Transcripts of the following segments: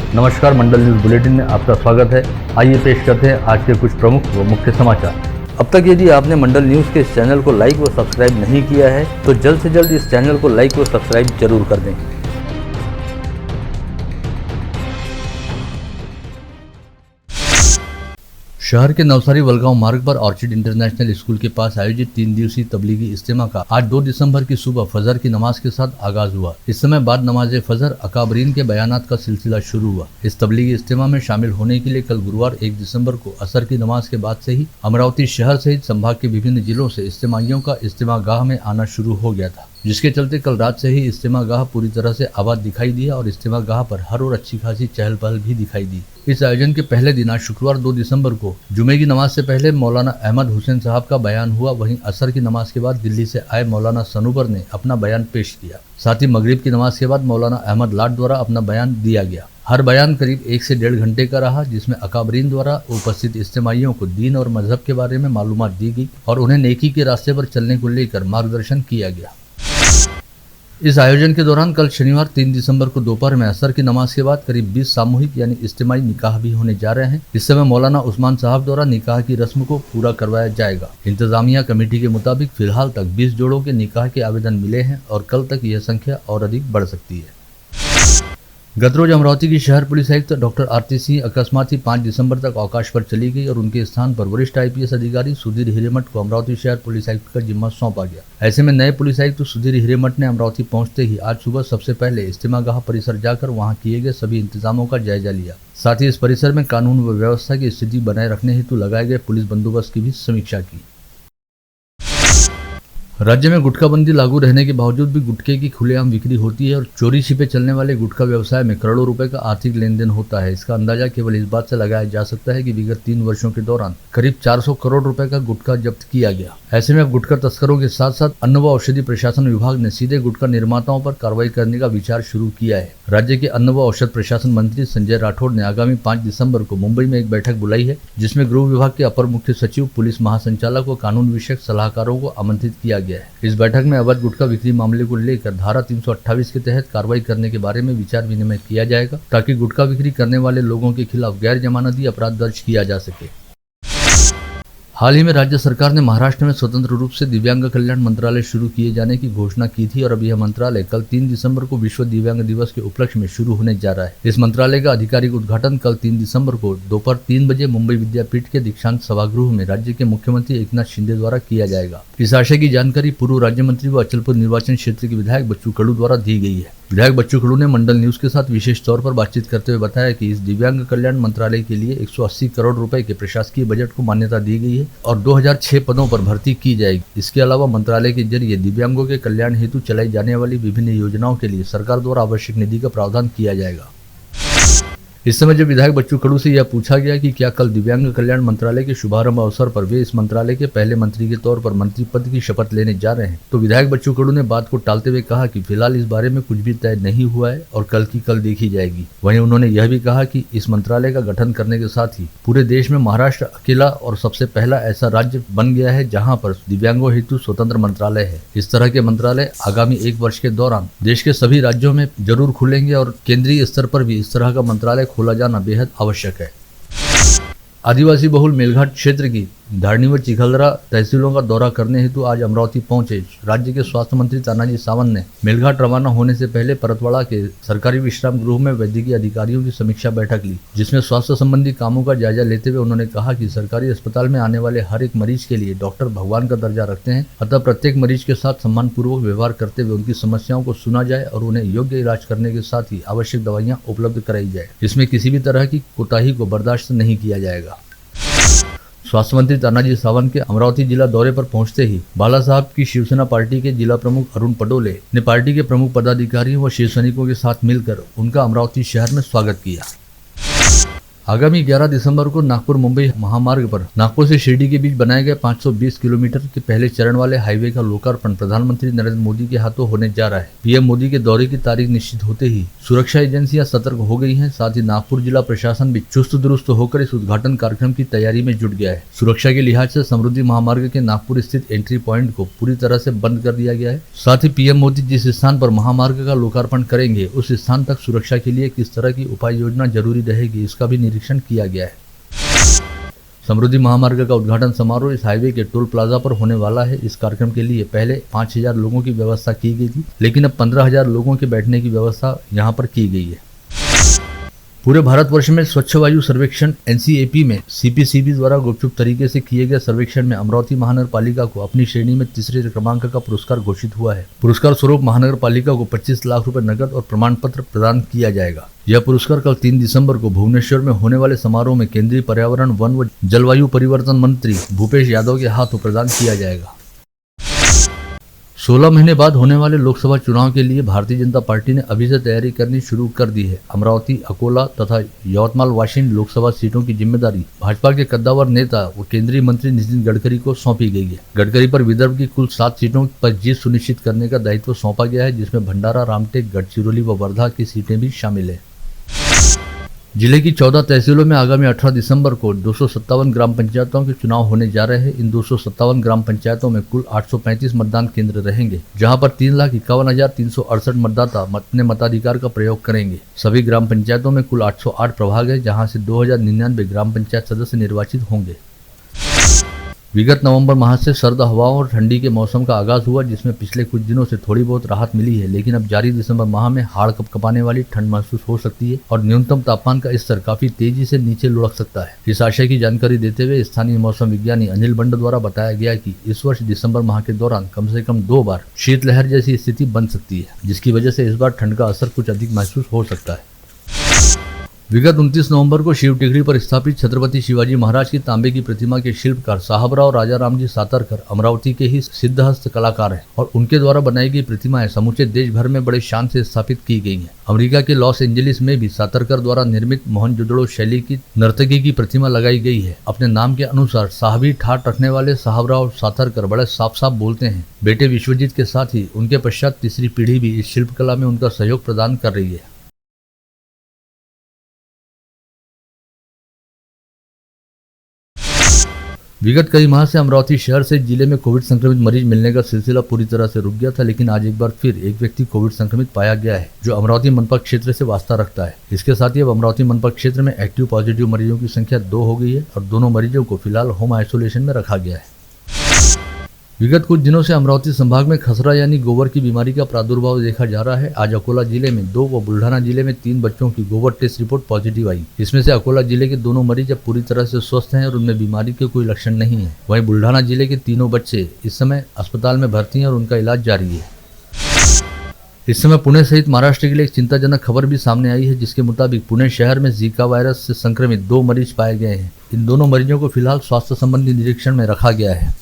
नमस्कार, मंडल news bulletin में आपका स्वागत है। आइए पेश करते हैं आज के कुछ प्रमुख व मुख्य समाचार। अब तक यदि आपने मंडल न्यूज के इस चैनल को लाइक व सब्सक्राइब नहीं किया है तो जल्द से जल्द इस चैनल को लाइक व सब्सक्राइब जरूर कर दें। शहर के नवसारी वलगांव मार्ग पर ऑर्चिड इंटरनेशनल स्कूल के पास आयोजित 3 दिवसीय तबलीगी इज्तिमा का आज 2 दिसंबर की सुबह फजर की नमाज के साथ आगाज हुआ। इस समय बाद नमाज फजर अकाबरीन के बयानात का सिलसिला शुरू हुआ। इस तबलीगी इज्तिमा में शामिल होने के लिए कल गुरुवार 1 दिसंबर को असर की नमाज के बाद से ही अमरावती शहर सहित संभाग के विभिन्न जिलों से इज्तिमाइयों का इज्तिमा गाह में आना शुरू हो गया था, जिसके चलते कल रात से ही इज्तिमा गाह पूरी तरह से आबाद दिखाई दिया और इज्तिमा गाह पर हर और अच्छी खासी चहल पहल भी दिखाई दी। इस आयोजन के पहले दिन आज शुक्रवार 2 दिसंबर को जुमे की नमाज से पहले मौलाना अहमद हुसैन साहब का बयान हुआ। वहीं असर की नमाज के बाद दिल्ली से आए मौलाना सनूबर ने अपना बयान पेश किया। साथ ही मगरिब की नमाज के बाद मौलाना अहमद लाट द्वारा अपना बयान दिया गया। हर बयान करीब 1 से 1.5 घंटे का रहा, जिसमें अकाबरीन द्वारा उपस्थित इज्तिमाइयों को दीन और मजहब के बारे में मालूमात दी गई और उन्हें नेकी के रास्ते पर चलने को लेकर मार्गदर्शन किया गया। इस आयोजन के दौरान कल शनिवार 3 दिसंबर को दोपहर में असर की नमाज के बाद करीब 20 सामूहिक यानी इज्तिमाई निकाह भी होने जा रहे हैं। इस समय मौलाना उस्मान साहब द्वारा निकाह की रस्म को पूरा करवाया जाएगा। इंतजामिया कमेटी के मुताबिक फिलहाल तक 20 जोड़ों के निकाह के आवेदन मिले हैं और कल तक यह संख्या और अधिक बढ़ सकती है। गत रोज अमरावती की शहर पुलिस आयुक्त डॉक्टर आरती सिंह अकस्मात ही 5 दिसंबर तक अवकाश पर चली गई और उनके स्थान पर वरिष्ठ आईपीएस अधिकारी सुधीर हिरेमठ को अमरावती शहर पुलिस आयुक्त का जिम्मा सौंपा गया। ऐसे में नए पुलिस आयुक्त सुधीर हिरेमठ ने अमरावती पहुंचते ही आज सुबह सबसे पहले इज्तिमा गाह परिसर जाकर वहां किए गए सभी इंतजामों का जायजा लिया। साथ ही इस परिसर में कानून व व्यवस्था की स्थिति बनाए रखने हेतु लगाए गए पुलिस बंदोबस्त की भी समीक्षा की। राज्य में गुटखाबंदी लागू रहने के बावजूद भी गुटखे की खुलेआम बिक्री होती है और चोरी छिपे चलने वाले गुटखा व्यवसाय में करोड़ों रुपए का आर्थिक लेन देन होता है। इसका अंदाजा केवल इस बात से लगाया जा सकता है कि विगत 3 वर्षों के दौरान करीब 400 करोड़ रुपए का गुटखा जब्त किया गया। ऐसे में अब गुटखा तस्करों के साथ साथ अन्न व औषधि प्रशासन विभाग ने सीधे गुटखा निर्माताओं पर कार्रवाई करने का विचार शुरू किया है। राज्य के अन्न व औषध प्रशासन मंत्री संजय राठौड़ ने आगामी 5 दिसंबर को मुंबई में एक बैठक बुलाई है, जिसमें गृह विभाग के अपर मुख्य सचिव, पुलिस महासंचालक व कानून विषयक सलाहकारों को आमंत्रित किया गया है। इस बैठक में अवैध गुटखा बिक्री मामले को लेकर धारा 328 के तहत कार्रवाई करने के बारे में विचार विनिमय किया जाएगा, ताकि गुटखा बिक्री करने वाले लोगों के खिलाफ गैर जमानती अपराध दर्ज किया जा सके। हाल ही में राज्य सरकार ने महाराष्ट्र में स्वतंत्र रूप से दिव्यांग कल्याण मंत्रालय शुरू किए जाने की घोषणा की थी और अब यह मंत्रालय कल 3 दिसंबर को विश्व दिव्यांग दिवस के उपलक्ष्य में शुरू होने जा रहा है। इस मंत्रालय का आधिकारिक उद्घाटन कल 3 दिसंबर को दोपहर 3 बजे मुंबई विद्यापीठ के दीक्षांत सभागृह में राज्य के मुख्यमंत्री एकनाथ शिंदे द्वारा किया जाएगा। इस आशय की जानकारी पूर्व राज्य मंत्री व अचलपुर निर्वाचन क्षेत्र के विधायक बच्चू कडू द्वारा दी गई है। विधायक बच्चू कडू ने मंडल न्यूज के साथ विशेष तौर पर बातचीत करते हुए बताया कि इस दिव्यांग कल्याण मंत्रालय के लिए 180 करोड़ रुपए के प्रशासकीय बजट को मान्यता दी गई है और 2006 पदों पर भर्ती की जाएगी। इसके अलावा मंत्रालय के जरिए दिव्यांगों के कल्याण हेतु चलाई जाने वाली विभिन्न योजनाओं के लिए सरकार द्वारा आवश्यक निधि का प्रावधान किया जाएगा। इस समय जब विधायक बच्चू कडू से यह पूछा गया कि क्या कल दिव्यांग कल्याण मंत्रालय के शुभारंभ अवसर पर वे इस मंत्रालय के पहले मंत्री के तौर पर मंत्री पद की शपथ लेने जा रहे हैं, तो विधायक बच्चू कडू ने बात को टालते हुए कहा कि फिलहाल इस बारे में कुछ भी तय नहीं हुआ है और कल की कल देखी जाएगी। वहीं उन्होंने यह भी कहा कि इस मंत्रालय का गठन करने के साथ ही पूरे देश में महाराष्ट्र अकेला और सबसे पहला ऐसा राज्य बन गया है जहाँ पर दिव्यांगों हेतु स्वतंत्र मंत्रालय है। इस तरह के मंत्रालय आगामी 1 वर्ष के दौरान देश के सभी राज्यों में जरूर खुलेंगे और केंद्रीय स्तर पर भी इस तरह का मंत्रालय खोला जाना बेहद आवश्यक है। आदिवासी बहुल मेलघाट क्षेत्र की धारणी व चिखलदरा तहसीलों का दौरा करने हेतु आज अमरावती पहुंचे राज्य के स्वास्थ्य मंत्री तानाजी सावंत ने मेलघाट रवाना होने से पहले परतवाड़ा के सरकारी विश्राम गृह में वैद्यकीय अधिकारियों की समीक्षा बैठक ली, जिसमें स्वास्थ्य संबंधी कामों का जायजा लेते हुए उन्होंने कहा कि सरकारी अस्पताल में आने वाले हर एक मरीज के लिए डॉक्टर भगवान का दर्जा रखते हैं, अतः प्रत्येक मरीज के साथ सम्मानपूर्वक व्यवहार करते हुए उनकी समस्याओं को सुना जाए और उन्हें योग्य इलाज करने के साथ ही आवश्यक दवाइयाँ उपलब्ध कराई जाए। इसमें किसी भी तरह की कोताही को बर्दाश्त नहीं किया जाएगा। स्वास्थ्य मंत्री तानाजी सावंत के अमरावती जिला दौरे पर पहुंचते ही बाला साहब की शिवसेना पार्टी के जिला प्रमुख अरुण पडोले ने पार्टी के प्रमुख पदाधिकारियों व शिव सैनिकों के साथ मिलकर उनका अमरावती शहर में स्वागत किया। आगामी 11 दिसंबर को नागपुर मुंबई महामार्ग पर नागपुर से शिरडी के बीच बनाए गए 520 किलोमीटर के पहले चरण वाले हाईवे का लोकार्पण प्रधानमंत्री नरेंद्र मोदी के हाथों होने जा रहा है। पीएम मोदी के दौरे की तारीख निश्चित होते ही सुरक्षा एजेंसियां सतर्क हो गई हैं। साथ ही नागपुर जिला प्रशासन भी चुस्त दुरुस्त होकर इस उद्घाटन कार्यक्रम की तैयारी में जुट गया है। सुरक्षा के लिहाज से समृद्धि महामार्ग के नागपुर स्थित एंट्री पॉइंट को पूरी तरह से बंद कर दिया गया है। साथ ही पीएम मोदी जिस स्थान पर महामार्ग का लोकार्पण करेंगे उस स्थान तक सुरक्षा के लिए किस तरह की उपाय योजना जरूरी रहेगी, इसका भी निरीक्षण किया गया है। समृद्धि महामार्ग का उद्घाटन समारोह इस हाईवे के टोल प्लाजा पर होने वाला है। इस कार्यक्रम के लिए पहले 5000 लोगों की व्यवस्था की गई थी, लेकिन अब 15000 लोगों के बैठने की व्यवस्था यहां पर की गई है। पूरे भारतवर्ष में स्वच्छ वायु सर्वेक्षण एनसीएपी में सीपीसीबी द्वारा गुपचुप तरीके से किए गए सर्वेक्षण में अमरावती महानगर पालिका को अपनी श्रेणी में तीसरे क्रमांक का पुरस्कार घोषित हुआ है। पुरस्कार स्वरूप महानगर पालिका को 25 लाख रुपए नकद और प्रमाण पत्र प्रदान किया जाएगा। यह पुरस्कार कल 3 दिसंबर को भुवनेश्वर में होने वाले समारोह में केंद्रीय पर्यावरण, वन व जलवायु परिवर्तन मंत्री भूपेश यादव के हाथों प्रदान किया जाएगा। 16 महीने बाद होने वाले लोकसभा चुनाव के लिए भारतीय जनता पार्टी ने अभी से तैयारी करनी शुरू कर दी है। अमरावती, अकोला तथा यवतमाल वाशिम लोकसभा सीटों की जिम्मेदारी भाजपा के कद्दावर नेता व केंद्रीय मंत्री नितिन गडकरी को सौंपी गई है। गडकरी पर विदर्भ की कुल 7 सीटों पर जीत सुनिश्चित करने का दायित्व सौंपा गया है, जिसमें भंडारा, रामटेक, गढ़चिरौली व वर्धा की सीटें भी शामिल है। जिले की 14 तहसीलों में आगामी 18 दिसंबर को 257 ग्राम पंचायतों के चुनाव होने जा रहे हैं। इन 257 ग्राम पंचायतों में कुल 835 मतदान केंद्र रहेंगे, जहां पर 3,51,368 मतदाता अपने मताधिकार का प्रयोग करेंगे। सभी ग्राम पंचायतों में कुल 808 प्रभाग है, जहां से 2099 ग्राम पंचायत सदस्य निर्वाचित होंगे। विगत नवंबर माह से सर्द हवाओं और ठंडी के मौसम का आगाज हुआ, जिसमें पिछले कुछ दिनों से थोड़ी बहुत राहत मिली है, लेकिन अब जारी दिसंबर माह में हाड़ कपकपाने वाली ठंड महसूस हो सकती है और न्यूनतम तापमान का स्तर काफी तेजी से नीचे लुढ़क सकता है। इस आशय की जानकारी देते हुए स्थानीय मौसम विज्ञानी अनिल बंड द्वारा बताया गया कि इस वर्ष दिसंबर माह के दौरान कम से कम 2 बार शीतलहर जैसी स्थिति बन सकती है, जिसकी वजह से इस बार ठंड का असर कुछ अधिक महसूस हो सकता है। विगत 29 नवंबर को शिव टिकरी पर स्थापित छत्रपति शिवाजी महाराज की तांबे की प्रतिमा के शिल्पकार साहबराव राजाराम जी सातरकर अमरावती के ही सिद्धहस्त कलाकार हैं और उनके द्वारा बनाई गई प्रतिमाएं समूचे देश भर में बड़े शान से स्थापित की गई हैं। अमेरिका के लॉस एंजलिस में भी सातरकर द्वारा निर्मित मोहनजोदड़ो शैली की नर्तकी की प्रतिमा लगाई गई है। अपने नाम के अनुसार साहबी ठाट रखने वाले साहबराव सातरकर बड़े साफ साफ बोलते हैं। बेटे विश्वजीत के साथ ही उनके पश्चात तीसरी पीढ़ी भी इस शिल्पकला में उनका सहयोग प्रदान कर रही है। विगत कई माह से अमरावती शहर से जिले में कोविड संक्रमित मरीज मिलने का सिलसिला पूरी तरह से रुक गया था, लेकिन आज एक बार फिर एक व्यक्ति कोविड संक्रमित पाया गया है, जो अमरावती मनपा क्षेत्र से वास्ता रखता है। इसके साथ ही अब अमरावती मनपा क्षेत्र में एक्टिव पॉजिटिव मरीजों की संख्या 2 हो गई है और दोनों मरीजों को फिलहाल होम आइसोलेशन में रखा गया है। विगत कुछ दिनों से अमरावती संभाग में खसरा यानी गोबर की बीमारी का प्रादुर्भाव देखा जा रहा है। आज अकोला जिले में 2 व बुल्ढाना जिले में 3 बच्चों की गोबर टेस्ट रिपोर्ट पॉजिटिव आई। इसमें से अकोला जिले के दोनों मरीज अब पूरी तरह से स्वस्थ हैं और उनमें बीमारी के कोई लक्षण नहीं है। वहीं बुल्ढाना जिले के तीनों बच्चे इस समय अस्पताल में भर्ती हैं और उनका इलाज जारी है। इस समय पुणे सहित महाराष्ट्र के लिए एक चिंताजनक खबर भी सामने आई है, जिसके मुताबिक पुणे शहर में जीका वायरस से संक्रमित 2 मरीज पाए गए हैं। इन दोनों मरीजों को फिलहाल स्वास्थ्य संबंधी निरीक्षण में रखा गया है।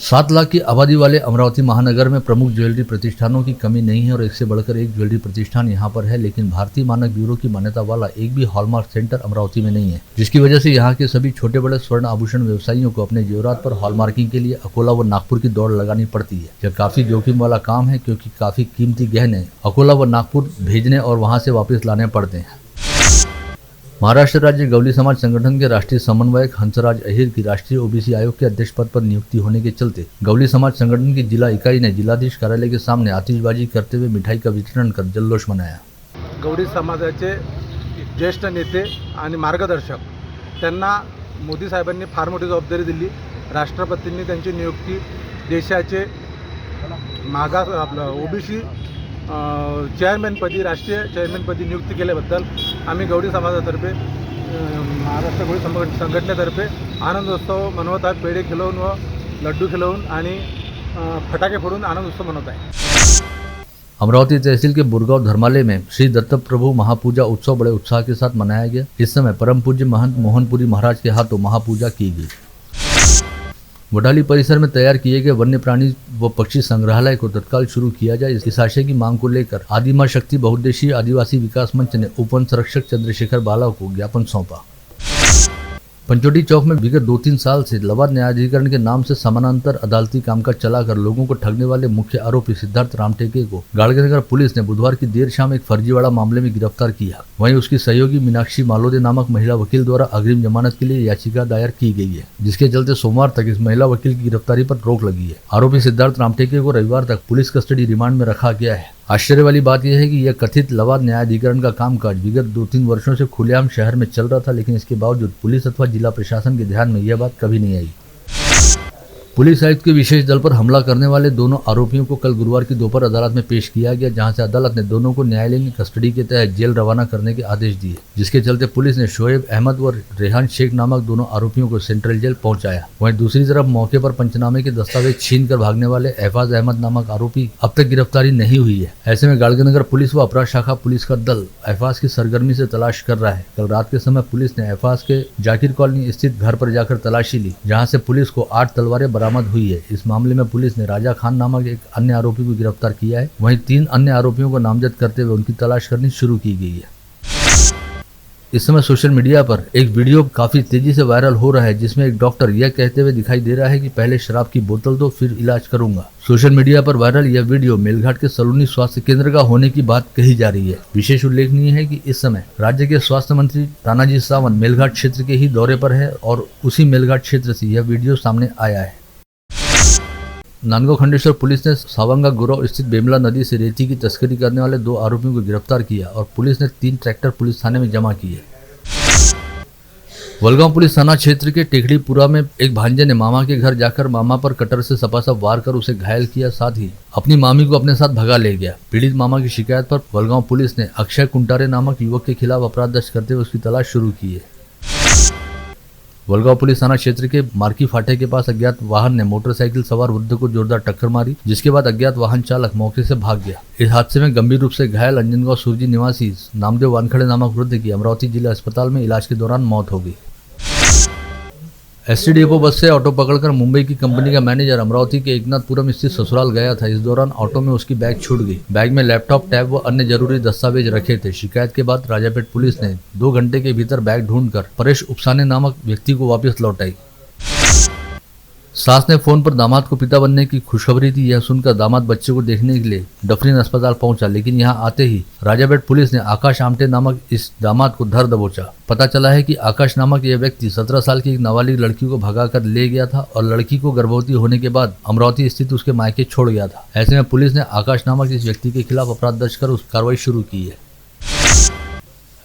7 लाख की आबादी वाले अमरावती महानगर में प्रमुख ज्वेलरी प्रतिष्ठानों की कमी नहीं है और एक से बढ़कर एक ज्वेलरी प्रतिष्ठान यहां पर है, लेकिन भारतीय मानक ब्यूरो की मान्यता वाला एक भी हॉलमार्क सेंटर अमरावती में नहीं है, जिसकी वजह से यहां के सभी छोटे बड़े स्वर्ण आभूषण व्यवसायियों को अपने जेवरात पर हॉलमार्किंग के लिए अकोला व नागपुर की दौड़ लगानी पड़ती है। यह काफी जोखिम वाला काम है, क्योंकि काफी कीमती गहने अकोला व नागपुर भेजने और वहां से वापस लाने पड़ते हैं। महाराष्ट्र राज्य गवली समाज संगठन के राष्ट्रीय समन्वयक हंसराज अहिर की राष्ट्रीय ओबीसी आयोग के अध्यक्ष पद पर नियुक्ति होने के चलते गवली समाज संगठन की जिला इकाई ने जिलाधीश कार्यालय के सामने आतिशबाजी करते हुए मिठाई का वितरण कर जल्लोष मनाया। गवळी समाजाचे ज्येष्ठ नेते आणि मार्गदर्शक त्यांना मोदी साहेबांनी फार मोठी जबाबदारी दिली। राष्ट्रपतींनी त्यांची नियुक्ती देशाचे मागास ओबीसी चेअरमॅनपदी, राष्ट्रीय चेअरमॅनपदी नियुक्ती केल्याबद्दल आम्ही गवळी समाजातर्फे महाराष्ट्र गवळी संघटनेतर्फे आनंदोत्सव मनवत आहे। पेढे खिलवून व लड्डू खिलवून आणि फटाके फोडून आनंदोत्सव मनवत आहे। अमरावती तहसील के बुरगांव धर्मालय में श्री दत्त प्रभु महापूजा उत्सव बड़े उत्साह के साथ मनाया गया। इस समय परम पूज्य महंत मोहनपुरी महाराज के हाथों महापूजा की गई। वडाली परिसर में तैयार किए गए वन्य प्राणी व पक्षी संग्रहालय को तत्काल शुरू किया जाए, इस आशय की मांग को लेकर आदिमा शक्ति बहुउद्देशीय आदिवासी विकास मंच ने उपवन संरक्षक चंद्रशेखर बाला को ज्ञापन सौंपा। पंचोटी चौक में विगत 2-3 साल से लवाद न्यायाधिकरण के नाम से समानांतर अदालती कामकाज चलाकर लोगों को ठगने वाले मुख्य आरोपी सिद्धार्थ रामटेके को गाड़गनगर पुलिस ने बुधवार की देर शाम एक फर्जीवाड़ा मामले में गिरफ्तार किया। वहीं उसकी सहयोगी मीनाक्षी मालोदे नामक महिला वकील द्वारा अग्रिम जमानत के लिए याचिका दायर की गई है, जिसके चलते सोमवार तक इस महिला वकील की गिरफ्तारी पर रोक लगी है। आरोपी सिद्धार्थ रामटेके को रविवार तक पुलिस कस्टडी रिमांड में रखा गया है। आश्चर्य वाली बात यह है कि यह कथित लवाद न्यायाधिकरण का कामकाज विगत 2-3 वर्षों से खुलेआम शहर में चल रहा था, लेकिन इसके बावजूद पुलिस अथवा जिला प्रशासन के ध्यान में यह बात कभी नहीं आई। पुलिस आयुक्त के विशेष दल पर हमला करने वाले दोनों आरोपियों को कल गुरुवार की दोपहर अदालत में पेश किया गया, जहां से अदालत ने दोनों को न्यायालयीन कस्टडी के तहत जेल रवाना करने के आदेश दिए, जिसके चलते पुलिस ने शोएब अहमद व रेहान शेख नामक दोनों आरोपियों को सेंट्रल जेल पहुंचाया। वहीं दूसरी तरफ मौके पर पंचनामे के दस्तावेज छीन कर भागने वाले एहफाज अहमद नामक आरोपी अब तक गिरफ्तारी नहीं हुई है। ऐसे में गाड़गनगर पुलिस व अपराध शाखा पुलिस का दल एहफाज की सरगर्मी से तलाश कर रहा है। कल रात के समय पुलिस ने एहफाज के जाकिर कॉलोनी स्थित घर पर जाकर तलाशी ली, जहाँ से पुलिस को 8 तलवारें बरामद हुई है। इस मामले में पुलिस ने राजा खान नामक एक अन्य आरोपी को गिरफ्तार किया है। वहीं 3 अन्य आरोपियों को नामजद करते हुए उनकी तलाश करनी शुरू की गई है। इस समय सोशल मीडिया पर एक वीडियो काफी तेजी से वायरल हो रहा है, जिसमें एक डॉक्टर यह कहते हुए दिखाई दे रहा है कि पहले शराब की बोतल दो फिर इलाज करूंगा। सोशल मीडिया पर वायरल यह वीडियो मेलघाट के सलोनी स्वास्थ्य केंद्र का होने की बात कही जा रही है। विशेष उल्लेखनीय है कि इस समय राज्य के स्वास्थ्य मंत्री तानाजी सावंत मेलघाट क्षेत्र के ही दौरे पर है और उसी मेलघाट क्षेत्र से यह वीडियो सामने आया है। नांदगांव खंडेश्वर पुलिस ने सावंगा गुराव स्थित बेमला नदी से रेती की तस्करी करने वाले 2 आरोपियों को गिरफ्तार किया और पुलिस ने 3 ट्रैक्टर पुलिस थाने में जमा किए। वलगांव पुलिस थाना क्षेत्र के टेकड़ीपुरा में एक भांजे ने मामा के घर जाकर मामा पर कटर से सपासप वार कर उसे घायल किया, साथ ही अपनी मामी को अपने साथ भगा ले गया। पीड़ित मामा की शिकायत पर वलगांव पुलिस ने अक्षय कुंटारे नामक युवक के खिलाफ अपराध दर्ज करते हुए उसकी तलाश शुरू की है। वलगांव पुलिस थाना क्षेत्र के मार्की फाटे के पास अज्ञात वाहन ने मोटरसाइकिल सवार वृद्ध को जोरदार टक्कर मारी, जिसके बाद अज्ञात वाहन चालक मौके से भाग गया। इस हादसे में गंभीर रूप से घायल अंजनगांव सुरजी निवासी नामदेव वानखड़े नामक वृद्ध की अमरावती जिला अस्पताल में इलाज के दौरान मौत हो गई। एसटी बस से ऑटो पकड़कर मुंबई की कंपनी का मैनेजर अमरावती के एकनाथपुरम स्थित ससुराल गया था। इस दौरान ऑटो में उसकी बैग छूट गई। बैग में लैपटॉप, टैब व अन्य जरूरी दस्तावेज रखे थे। शिकायत के बाद राजापेट पुलिस ने 2 घंटे के भीतर बैग ढूंढकर परेश उपसाने नामक व्यक्ति को वापस लौटाई। सास ने फोन पर दामाद को पिता बनने की खुशखबरी दी। यह सुनकर दामाद बच्चे को देखने के लिए डफरीन अस्पताल पहुंचा, लेकिन यहां आते ही राजापेट पुलिस ने आकाश आमटे नामक इस दामाद को धर दबोचा। पता चला है कि आकाश नामक यह व्यक्ति 17 साल की एक नाबालिग लड़की को भगाकर ले गया था और लड़की को गर्भवती होने के बाद अमरावती स्थित उसके मायके छोड़ गया था। ऐसे में पुलिस ने आकाश नामक इस व्यक्ति के खिलाफ अपराध दर्ज कर उस कार्रवाई शुरू की है।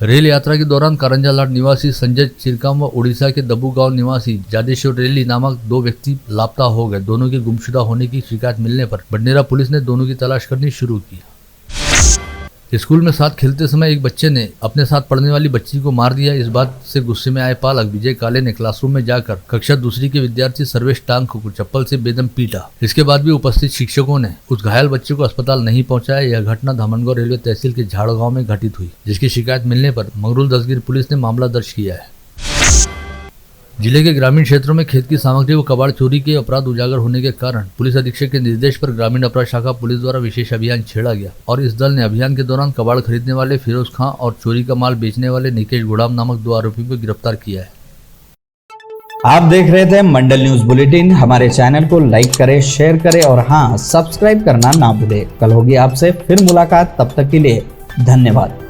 रेल यात्रा के दौरान कारंजालाट निवासी संजय चिरकाम व उड़ीसा के दबू गांव निवासी जादेश्वर रेली नामक 2 व्यक्ति लापता हो गए। दोनों के गुमशुदा होने की शिकायत मिलने पर बडनेरा पुलिस ने दोनों की तलाश करनी शुरू की। स्कूल में साथ खेलते समय एक बच्चे ने अपने साथ पढ़ने वाली बच्ची को मार दिया। इस बात से गुस्से में आए पालक विजय काले ने क्लासरूम में जाकर कक्षा 2 के विद्यार्थी सर्वेश टांग को चप्पल से बेदम पीटा। इसके बाद भी उपस्थित शिक्षकों ने उस घायल बच्चे को अस्पताल नहीं पहुंचाया। यह घटना धामनगांव रेलवे तहसील के झाड़गांव में घटित हुई, जिसकी शिकायत मिलने पर मंगरूल दस्तगीर पुलिस ने मामला दर्ज किया है। जिले के ग्रामीण क्षेत्रों में खेत की सामग्री व कबाड़ चोरी के अपराध उजागर होने के कारण पुलिस अधीक्षक के निर्देश पर ग्रामीण अपराध शाखा पुलिस द्वारा विशेष अभियान छेड़ा गया और इस दल ने अभियान के दौरान कबाड़ खरीदने वाले फिरोज खां और चोरी का माल बेचने वाले निकेश गुड़ाम नामक 2 आरोपियों को गिरफ्तार किया है। आप देख रहे थे मंडल न्यूज बुलेटिन। हमारे चैनल को लाइक करें, शेयर करें और हाँ, सब्सक्राइब करना ना भूलें। कल होगी आपसे फिर मुलाकात, तब तक के लिए धन्यवाद।